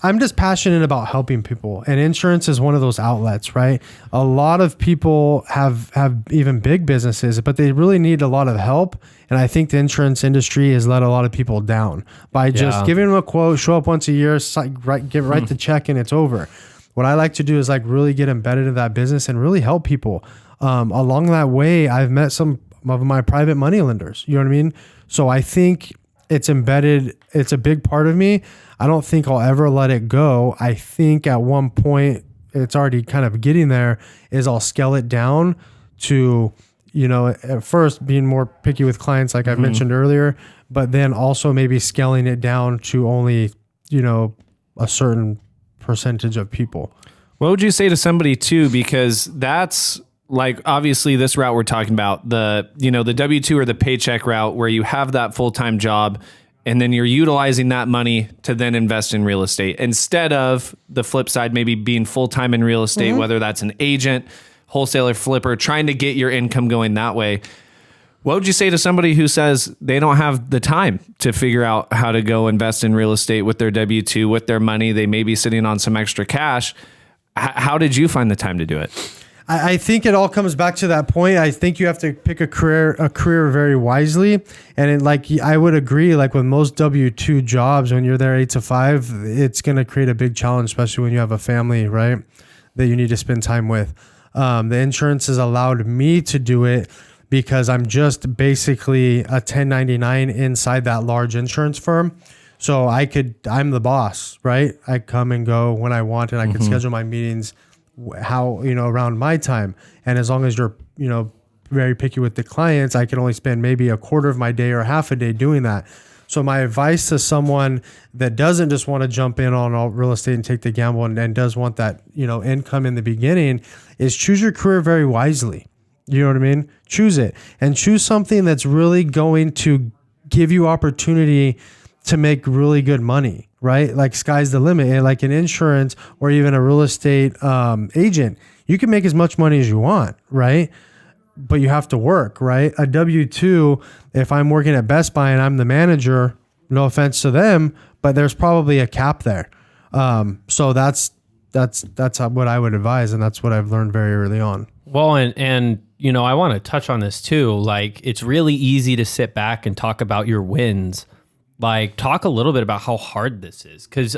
[SPEAKER 1] I'm just passionate about helping people, and insurance is one of those outlets, right? A lot of people have even big businesses, but they really need a lot of help. And I think the insurance industry has let a lot of people down by just giving them a quote, show up once a year, write the check, and it's over. What I like to do is like really get embedded in that business and really help people. Along that way, I've met some of my private money lenders. You know what I mean? So I think it's embedded. It's a big part of me. I don't think I'll ever let it go. I think at one point, it's already kind of getting there, is I'll scale it down to, you know, at first being more picky with clients like I've mentioned earlier, but then also maybe scaling it down to only, you know, a certain percentage of people.
[SPEAKER 2] What would you say to somebody too? Because that's like, obviously this route we're talking about, the W-2 or the paycheck route where you have that full-time job and then you're utilizing that money to then invest in real estate instead of the flip side, maybe being full-time in real estate, whether that's an agent, wholesaler, flipper, trying to get your income going that way. What would you say to somebody who says they don't have the time to figure out how to go invest in real estate with their W-2, with their money? They may be sitting on some extra cash. How did you find the time to do it?
[SPEAKER 1] I think it all comes back to that point. I think you have to pick a career very wisely. And I would agree, like with most W-2 jobs, when you're there 8 to 5, it's going to create a big challenge, especially when you have a family, right? That you need to spend time with. The insurance has allowed me to do it because I'm just basically a 1099 inside that large insurance firm. So I'm the boss, right? I come and go when I want, and I can schedule my meetings around my time. And as long as you're, very picky with the clients, I can only spend maybe a quarter of my day or half a day doing that. So my advice to someone that doesn't just want to jump in on all real estate and take the gamble and does want that, income in the beginning is choose your career very wisely. You know what I mean? Choose it and choose something that's really going to give you opportunity to make really good money, right? Like sky's the limit. And like an insurance or even a real estate agent, you can make as much money as you want, right? But you have to work, right? A W-2, if I'm working at Best Buy and I'm the manager, no offense to them, but there's probably a cap there. So that's what I would advise. And that's what I've learned very early on.
[SPEAKER 3] Well, and I want to touch on this too. Like, it's really easy to sit back and talk about your wins. Like, talk a little bit about how hard this is. Because,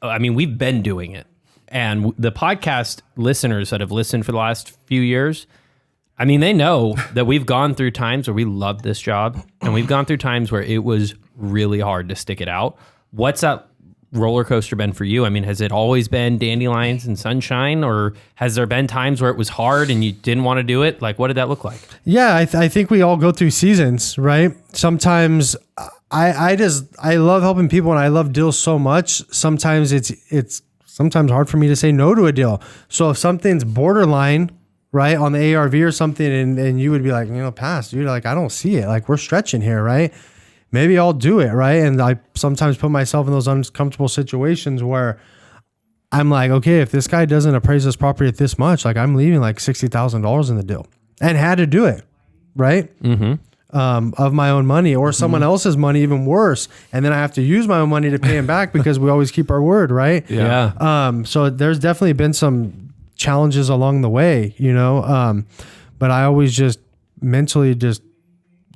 [SPEAKER 3] we've been doing it. And the podcast listeners that have listened for the last few years, they know that we've gone through times where we loved this job. And we've gone through times where it was really hard to stick it out. What's that roller coaster been for you? Has it always been dandelions and sunshine, or has there been times where it was hard and you didn't want to do it? Like, what did that look like?
[SPEAKER 1] Yeah, I think we all go through seasons, right? Sometimes I love helping people and I love deals so much. Sometimes it's sometimes hard for me to say no to a deal. So if something's borderline, right, on the ARV or something, and you would be like, pass, dude, like, I don't see it. Like, we're stretching here, right? Maybe I'll do it, right? And I sometimes put myself in those uncomfortable situations where I'm like, okay, if this guy doesn't appraise this property at this much, like, I'm leaving like $60,000 in the deal, and had to do it, right? Of my own money or someone else's money, even worse. And then I have to use my own money to pay him back because we always keep our word, right?
[SPEAKER 3] Yeah.
[SPEAKER 1] So there's definitely been some challenges along the way, but I always just mentally just,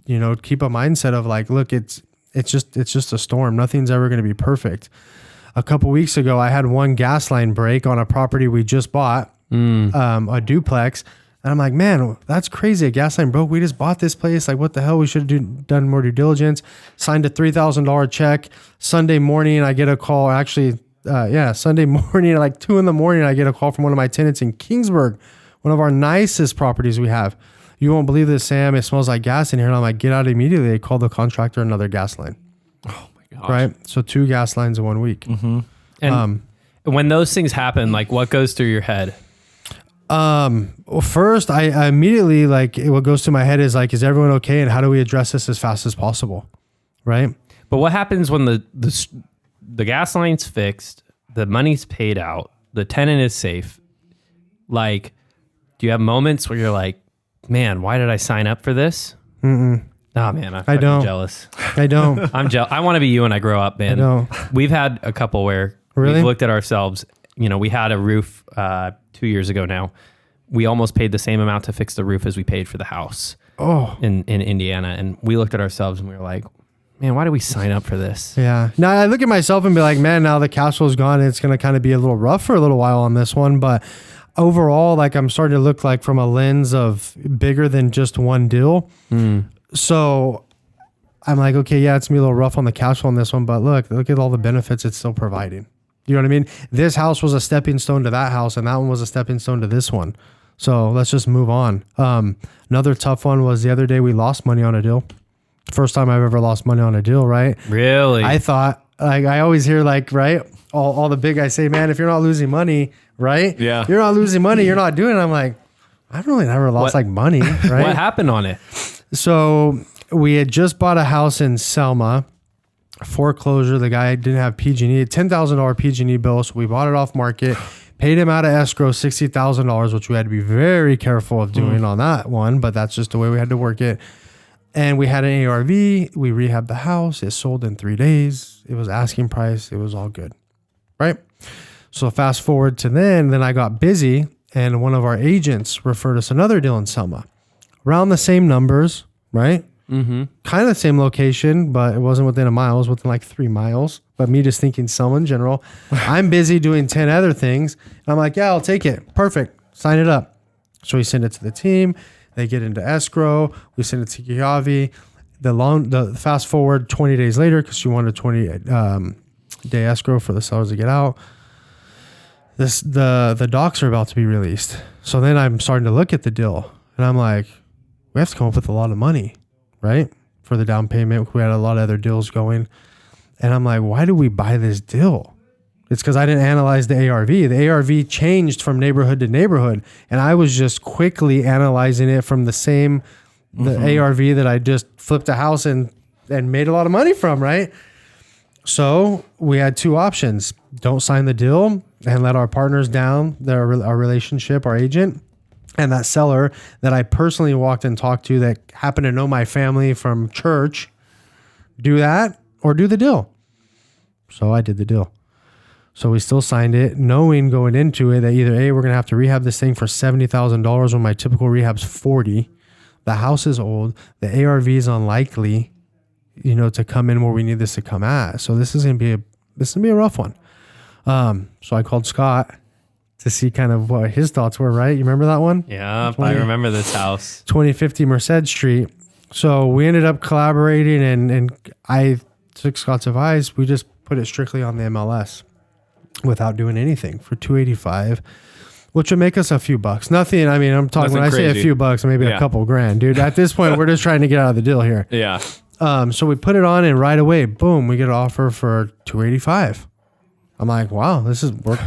[SPEAKER 1] keep a mindset of like, look, it's just a storm. Nothing's ever going to be perfect. A couple weeks ago, I had one gas line break on a property we just bought, a duplex. And I'm like, man, that's crazy. A gas line broke. We just bought this place. Like, what the hell? We should have done more due diligence. Signed a $3,000 check. Sunday morning, I get a call. Actually, Sunday morning at like 2 a.m, I get a call from one of my tenants in Kingsburg, one of our nicest properties we have. You won't believe this, Sam. It smells like gas in here. And I'm like, get out immediately. They called the contractor another gas line.
[SPEAKER 2] Oh my gosh.
[SPEAKER 1] Right. So 2 gas lines in 1 week.
[SPEAKER 3] Mm-hmm. And when those things happen, like what goes through your head?
[SPEAKER 1] Well, first I immediately, like, what goes through my head is like, is everyone okay? And how do we address this as fast as possible? Right.
[SPEAKER 3] But what happens when the gas line's fixed, the money's paid out, the tenant is safe? Like, do you have moments where you're like, man, why did I sign up for this?
[SPEAKER 1] Mm-mm.
[SPEAKER 3] Oh man, I'm
[SPEAKER 1] I don't.
[SPEAKER 3] jealous.
[SPEAKER 1] I don't.
[SPEAKER 3] I'm jealous. I want to be you when I grow up, man.
[SPEAKER 1] I don't.
[SPEAKER 3] We've had a couple where
[SPEAKER 1] Really?
[SPEAKER 3] we've looked at ourselves. We had a roof 2 years ago now. We almost paid the same amount to fix the roof as we paid for the house in Indiana. And we looked at ourselves and we were like, man, why did we sign up for this?
[SPEAKER 1] Yeah. Now I look at myself and be like, man, now the cash flow's gone. It's going to kind of be a little rough for a little while on this one. But overall, like, I'm starting to look like from a lens of bigger than just one deal. So I'm like, okay, yeah, it's going to be a little rough on the cash flow on this one. But look at all the benefits it's still providing. You know what I mean? This house was a stepping stone to that house, and that one was a stepping stone to this one. So let's just move on. Another tough one was the other day we lost money on a deal. First time I've ever lost money on a deal, right?
[SPEAKER 3] Really?
[SPEAKER 1] I thought, like, I always hear, like, right, all the big guys say, man, if you're not losing money, right?
[SPEAKER 2] Yeah.
[SPEAKER 1] You're not losing money, you're not doing it. I'm like, I've really never lost like money, right?
[SPEAKER 3] What happened on it?
[SPEAKER 1] So we had just bought a house in Selma. Foreclosure. The guy didn't have PG&E, $10,000 PG&E bill. So we bought it off market, paid him out of escrow $60,000, which we had to be very careful of doing on that one. But that's just the way we had to work it. And we had an ARV. We rehabbed the house. It sold in 3 days. It was asking price. It was all good. Right. So fast forward to then I got busy and one of our agents referred us another deal in Selma. Around the same numbers, right? Mm-hmm. Kind of the same location, but it wasn't within a mile. It was within like 3 miles. But me just thinking Selma in general. I'm busy doing 10 other things. And I'm like, yeah, I'll take it. Perfect. Sign it up. So we send it to the team. They get into escrow. We send it to Kiavi. The fast forward 20 days later, because she wanted a 20 day escrow for the sellers to get out. The docs are about to be released. So then I'm starting to look at the deal. And I'm like, we have to come up with a lot of money, right? For the down payment. We had a lot of other deals going. And I'm like, why do we buy this deal? It's because I didn't analyze the ARV. The ARV changed from neighborhood to neighborhood. And I was just quickly analyzing it from the ARV that I just flipped a house and made a lot of money from, right? So we had 2 options. Don't sign the deal and let our partners down, our relationship, our agent, and that seller that I personally walked and talked to that happened to know my family from church. Do that or do the deal. So I did the deal. So we still signed it, knowing going into it that either A, we're going to have to rehab this thing for $70,000 when my typical rehab's $40,000. The house is old. The ARV is unlikely, to come in where we need this to come at. So this is going to be a rough one. So I called Scott to see kind of what his thoughts were, right? You remember that one?
[SPEAKER 3] Yeah, I remember this house.
[SPEAKER 1] 2050 Merced Street. So we ended up collaborating and I took Scott's advice. We just put it strictly on the MLS without doing anything for $285, which would make us a few bucks. Nothing. I mean, I'm talking,
[SPEAKER 2] Nothing
[SPEAKER 1] when
[SPEAKER 2] crazy.
[SPEAKER 1] I say a few bucks, maybe a couple grand, dude. At this point, we're just trying to get out of the deal here.
[SPEAKER 2] Yeah.
[SPEAKER 1] So we put it on and right away, boom, we get an offer for $285. I'm like, wow,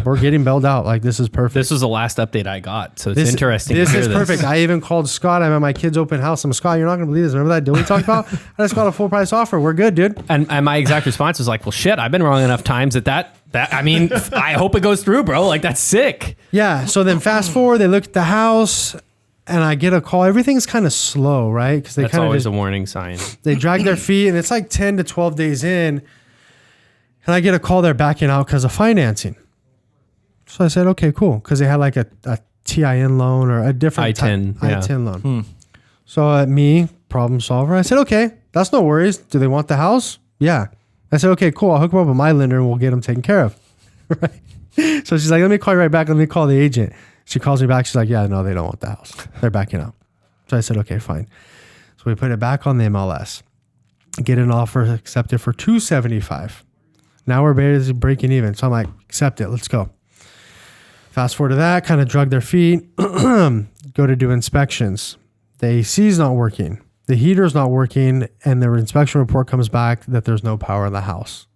[SPEAKER 1] we're getting bailed out. Like, this is perfect.
[SPEAKER 3] This was the last update I got, so it's interesting.
[SPEAKER 1] This
[SPEAKER 3] to hear
[SPEAKER 1] is perfect. I even called Scott. I'm at my kid's open house. I'm Scott, you're not going to believe this. Remember that deal we talked about? I just got a full price offer. We're good, dude.
[SPEAKER 3] And my exact response was like, well, shit, I've been wrong enough times that I mean, I hope it goes through, bro. Like, that's sick.
[SPEAKER 1] Yeah. So then fast forward, they look at the house and I get a call. Everything's kind of slow, right? Because
[SPEAKER 3] That's always a warning sign.
[SPEAKER 1] They drag their feet and it's like 10 to 12 days in. And I get a call they're backing out because of financing. So I said, okay, cool. Because they had like a TIN loan or a different
[SPEAKER 3] I-10, yeah.
[SPEAKER 1] I-10 loan. So me, problem solver, I said, okay, that's no worries. Do they want the house? Yeah. I said, okay, cool. I'll hook them up with my lender and we'll get them taken care of. Right. So she's like, let me call you right back. Let me call the agent. She calls me back. She's like, yeah, no, they don't want the house. They're backing up. So I said, okay, fine. So we put it back on the MLS, get an offer accepted for $275. Now we're basically breaking even. So I'm like, accept it. Let's go. Fast forward to that, kind of drug their feet, go to do inspections. The AC is not working. The heater's not working. And the inspection report comes back that there's no power in the house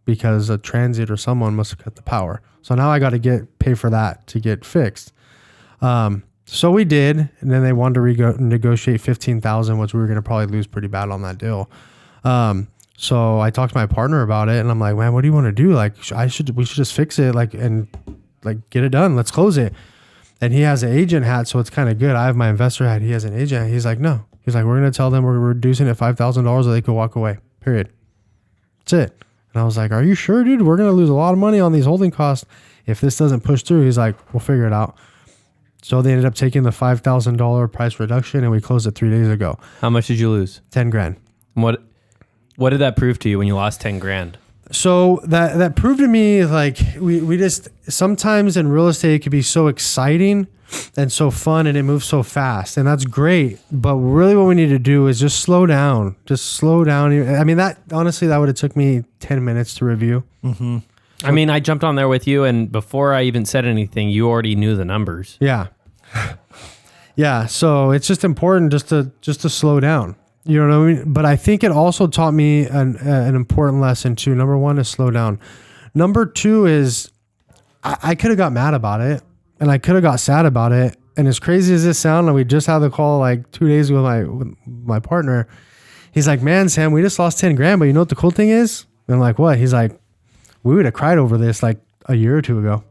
[SPEAKER 1] because a transit or someone must have cut the power. So now I got to pay for that to get fixed. So we did. And then they wanted to negotiate $15,000, which we were going to probably lose pretty bad on that deal. So I talked to my partner about it and I'm like, man, what do you want to do? Like, we should just fix it. And get it done. Let's close it. And he has an agent hat. So it's kind of good. I have my investor hat. He has an agent hat. He's like, no, he's like, we're going to tell them we're reducing it $5,000 so they could walk away, period. That's it. And I was like, are you sure, dude? We're going to lose a lot of money on these holding costs. If this doesn't push through, he's like, we'll figure it out. So they ended up taking the $5,000 price reduction and we closed it 3 days ago.
[SPEAKER 3] How much did you lose?
[SPEAKER 1] $10,000.
[SPEAKER 3] What did that prove to you when you lost $10,000?
[SPEAKER 1] So that proved to me like we just sometimes in real estate it can be so exciting and so fun and it moves so fast and that's great. But really what we need to do is just slow down. Just slow down. I mean, that honestly, that would have took me 10 minutes to review.
[SPEAKER 3] Mm-hmm. I mean, I jumped on there with you and before I even said anything, you already knew the numbers.
[SPEAKER 1] Yeah. Yeah. So it's just important just to slow down. You know what I mean? But I think it also taught me an important lesson too. Number one is slow down. Number two is I could have got mad about it and I could have got sad about it. And as crazy as this sounds, we just had the call like 2 days ago with my partner. He's like, man, Sam, we just lost $10,000, but you know what the cool thing is? And I'm like, what? He's like, we would have cried over this like a year or two ago.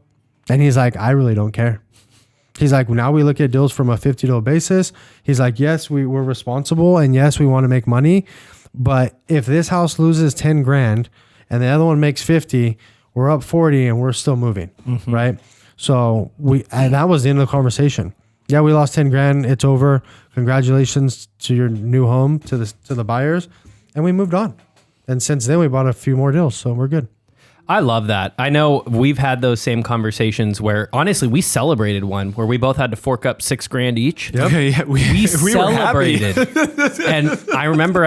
[SPEAKER 1] And he's like, I really don't care. He's like, now we look at deals from a 50-deal basis. He's like, yes, we're responsible. And yes, we want to make money. But if this house loses $10,000 and the other one makes 50, we're up 40 and we're still moving. Mm-hmm. Right. So and that was the end of the conversation. Yeah, we lost $10,000. It's over. Congratulations to your new home, to the buyers. And we moved on. And since then we bought a few more deals. So we're good.
[SPEAKER 3] I love that. I know we've had those same conversations where honestly we celebrated one where we both had to fork up $6,000 each.
[SPEAKER 1] Yep.
[SPEAKER 2] Yeah, we
[SPEAKER 3] celebrated. And I remember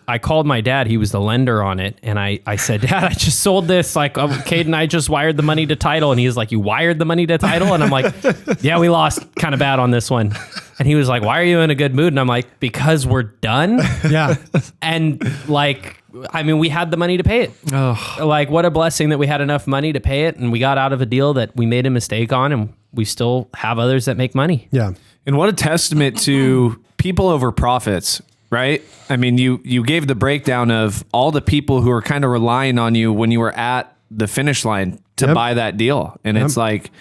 [SPEAKER 3] I called my dad, he was the lender on it. And I said, Dad, I just sold this. Like, Cade and I just wired the money to title. And he was like, you wired the money to title? And I'm like, yeah, we lost kind of bad on this one. And he was like, why are you in a good mood? And I'm like, because we're done.
[SPEAKER 1] Yeah.
[SPEAKER 3] And like, I mean, we had the money to pay it. Oh. Like, what a blessing that we had enough money to pay it. And we got out of a deal that we made a mistake on. And we still have others that make money.
[SPEAKER 1] Yeah.
[SPEAKER 2] And what a testament to people over profits, right? I mean, you gave the breakdown of all the people who are kind of relying on you when you were at the finish line to buy that deal. And it's like,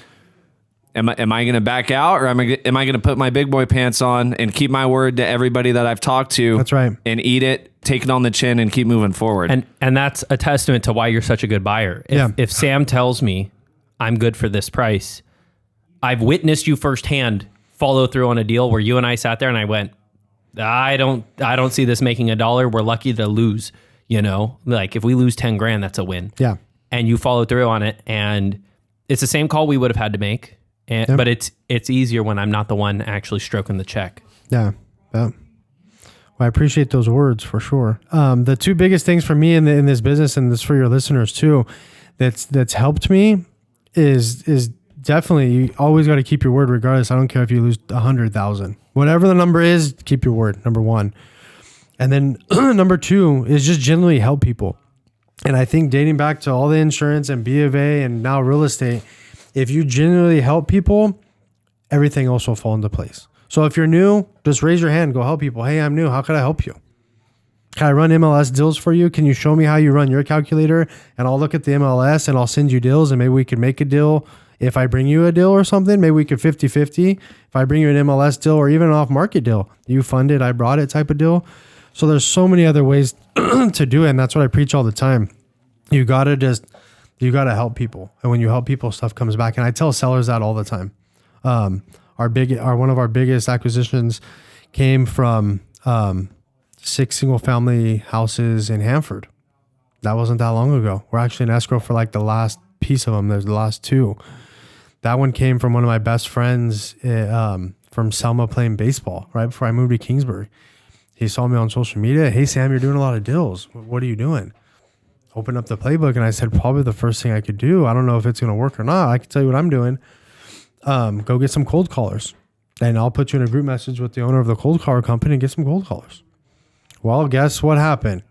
[SPEAKER 2] am I going to back out or am I going to put my big boy pants on and keep my word to everybody that I've talked to?
[SPEAKER 1] That's right.
[SPEAKER 2] And eat it, take it on the chin and keep moving forward.
[SPEAKER 3] And that's a testament to why you're such a good buyer. If Sam tells me I'm good for this price, I've witnessed you firsthand follow through on a deal where you and I sat there and I went, I don't see this making $1. We're lucky to lose, you know, like if we lose $10,000, that's a win.
[SPEAKER 1] Yeah.
[SPEAKER 3] And you follow through on it. And it's the same call we would have had to make. But it's easier when I'm not the one actually stroking the check.
[SPEAKER 1] Yeah. Yeah. Well, I appreciate those words for sure. The two biggest things for me in this business, and this for your listeners too, that's helped me is definitely you always got to keep your word regardless. I don't care if you lose 100,000, whatever the number is, keep your word. Number one. And then number two is just generally help people. And I think dating back to all the insurance and B of A and now real estate, if you genuinely help people, everything else will fall into place. So if you're new, just raise your hand, go help people. Hey, I'm new. How can I help you? Can I run MLS deals for you? Can you show me how you run your calculator? And I'll look at the MLS and I'll send you deals and maybe we can make a deal. If I bring you a deal or something, maybe we could 50-50. If I bring you an MLS deal or even an off-market deal, you fund it, I brought it type of deal. So there's so many other ways to do it. And that's what I preach all the time. You got to help people. And when you help people, stuff comes back. And I tell sellers that all the time. One of our biggest acquisitions came from 6 single family houses in Hanford. That wasn't that long ago. We're actually in escrow for like the last piece of them. There's the last 2. That one came from one of my best friends from Selma playing baseball right before I moved to Kingsbury. He saw me on social media. Hey, Sam, you're doing a lot of deals. What are you doing? Opened up the playbook and I said, probably the first thing I could do. I don't know if it's going to work or not. I can tell you what I'm doing. Go get some cold callers. And I'll put you in a group message with the owner of the cold caller company and get some cold callers. Well, guess what happened?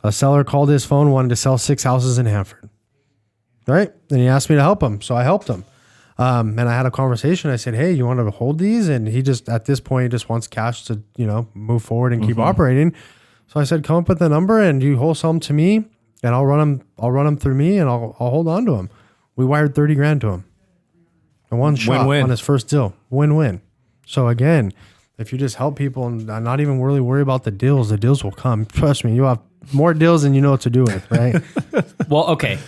[SPEAKER 1] A seller called his phone, wanted to sell 6 houses in Hanford. Right? And he asked me to help him. So I helped him. And I had a conversation. I said, hey, you want to hold these? And he just, at this point, just wants cash to, move forward and keep operating. So I said, come up with the number and you wholesale them to me and I'll run them through me and I'll hold on to them. We wired 30 grand to him in one shot on his first deal. Win-win. So again, if you just help people and not even really worry about the deals will come. Trust me, you have more deals than you know what to do with, right?
[SPEAKER 3] Well, okay.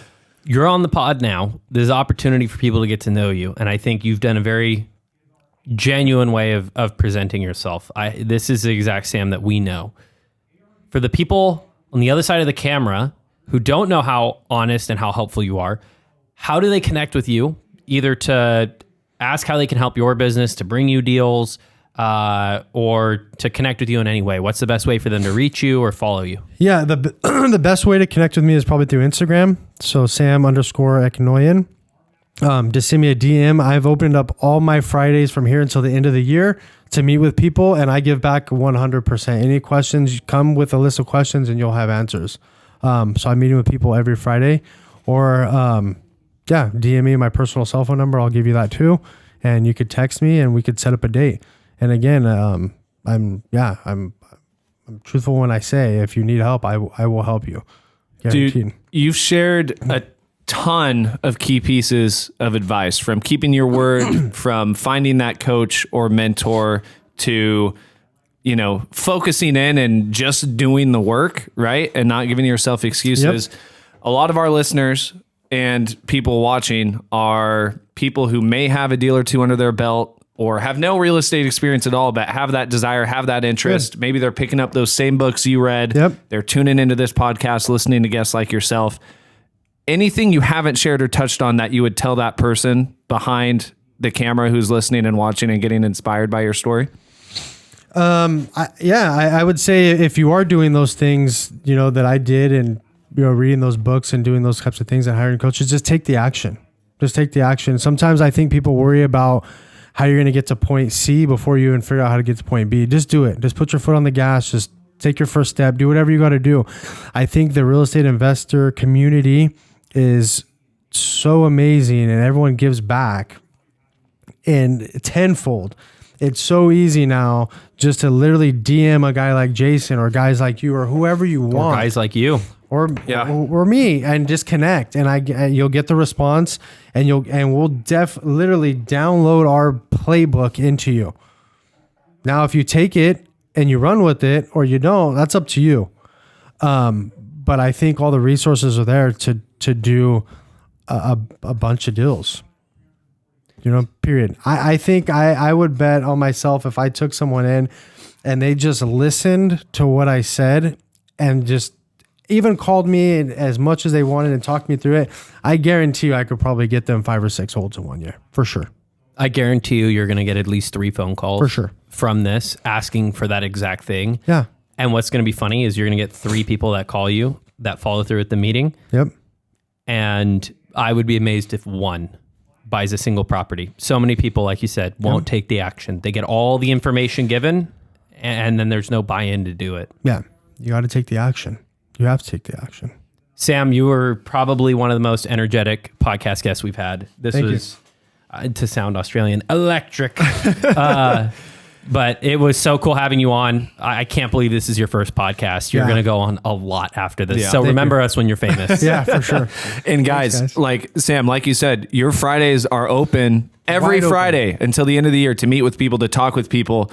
[SPEAKER 3] You're on the pod now. There's opportunity for people to get to know you. And I think you've done a very genuine way of presenting yourself. This is the exact Sam that we know. For the people on the other side of the camera who don't know how honest and how helpful you are, how do they connect with you? Either to ask how they can help your business, to bring you deals, or to connect with you in any way. What's the best way for them to reach you or follow you?
[SPEAKER 1] Yeah, the best way to connect with me is probably through Instagram. So Sam_Eknoian. Just send me a DM. I've opened up all my Fridays from here until the end of the year to meet with people, and I give back 100%. Any questions, come with a list of questions and you'll have answers. So I'm meeting with people every Friday, or DM me my personal cell phone number. I'll give you that too, and you could text me and we could set up a date. And again, I'm truthful when I say if you need help, I will help you. Guaranteed.
[SPEAKER 2] Dude, you've shared a ton of key pieces of advice, from keeping your word, from finding that coach or mentor, to focusing in and just doing the work, right? And not giving yourself excuses. Yep. A lot of our listeners and people watching are people who may have a deal or two under their belt, or have no real estate experience at all, but have that desire, have that interest. Good. Maybe they're picking up those same books you read.
[SPEAKER 1] Yep.
[SPEAKER 2] They're tuning into this podcast, listening to guests like yourself. Anything you haven't shared or touched on that you would tell that person behind the camera who's listening and watching and getting inspired by your story?
[SPEAKER 1] I would say if you are doing those things, that I did, and, reading those books and doing those types of things and hiring coaches, just take the action. Just take the action. Sometimes I think people worry about how you're going to get to point C before you even figure out how to get to point B. Just do it. Just put your foot on the gas. Just take your first step. Do whatever you got to do. I think the real estate investor community is so amazing, and everyone gives back in tenfold. It's so easy now just to literally DM a guy like Jason or guys like you or whoever you want.
[SPEAKER 3] Or guys like you.
[SPEAKER 1] Or me, and just connect, and you'll get the response, and we'll literally download our playbook into you. Now, if you take it and you run with it, or you don't, that's up to you. But I think all the resources are there to do a bunch of deals. Period. I think I would bet on myself if I took someone in and they just listened to what I said and just even called me as much as they wanted and talked me through it, I guarantee you I could probably get them 5 or 6 holds in 1 year, for sure.
[SPEAKER 3] I guarantee you're going to get at least 3 phone calls
[SPEAKER 1] for sure
[SPEAKER 3] from this asking for that exact thing.
[SPEAKER 1] Yeah.
[SPEAKER 3] And what's going to be funny is you're going to get 3 people that call you that follow through at the meeting.
[SPEAKER 1] Yep.
[SPEAKER 3] And I would be amazed if 1 buys a single property. So many people, like you said, won't take the action. They get all the information given, and then there's no buy-in to do it.
[SPEAKER 1] Yeah. You got to take the action. You have to take the action.
[SPEAKER 3] Sam, you were probably one of the most energetic podcast guests we've had. This was, to sound Australian, electric. But it was so cool having you on. I can't believe this is your first podcast. You're going to go on a lot after this. Yeah, so remember us when you're famous.
[SPEAKER 1] Yeah, for sure.
[SPEAKER 2] And guys, like Sam, like you said, your Fridays are open every Friday until the end of the year to meet with people, to talk with people.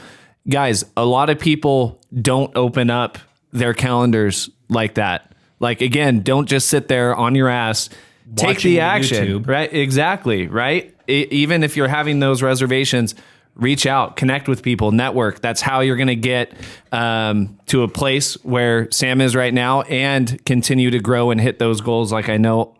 [SPEAKER 2] Guys, a lot of people don't open up their calendars like that. Like, again, don't just sit there on your ass. Take the action, YouTube. Right? Exactly. Right. Even if you're having those reservations, reach out, connect with people, network. That's how you're going to get to a place where Sam is right now and continue to grow and hit those goals like I know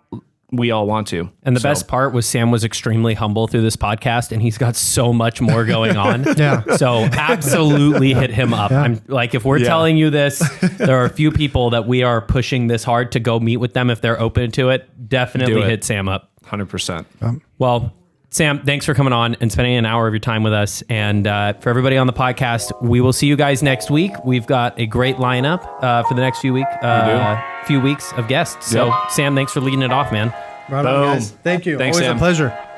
[SPEAKER 2] we all want to.
[SPEAKER 3] And the best part was Sam was extremely humble through this podcast, and he's got so much more going on.
[SPEAKER 1] Yeah.
[SPEAKER 3] So absolutely hit him up. I'm like, if we're telling you this, there are a few people that we are pushing this hard to go meet with them if they're open to it. Definitely hit Sam up.
[SPEAKER 2] 100%.
[SPEAKER 3] Well, Sam, thanks for coming on and spending an hour of your time with us. And for everybody on the podcast, we will see you guys next week. We've got a great lineup for the next few weeks of guests. So, Sam, thanks for leading it off, man.
[SPEAKER 1] Right on, guys. Thank you.
[SPEAKER 2] Thanks,
[SPEAKER 1] Always
[SPEAKER 2] Sam.
[SPEAKER 1] a pleasure.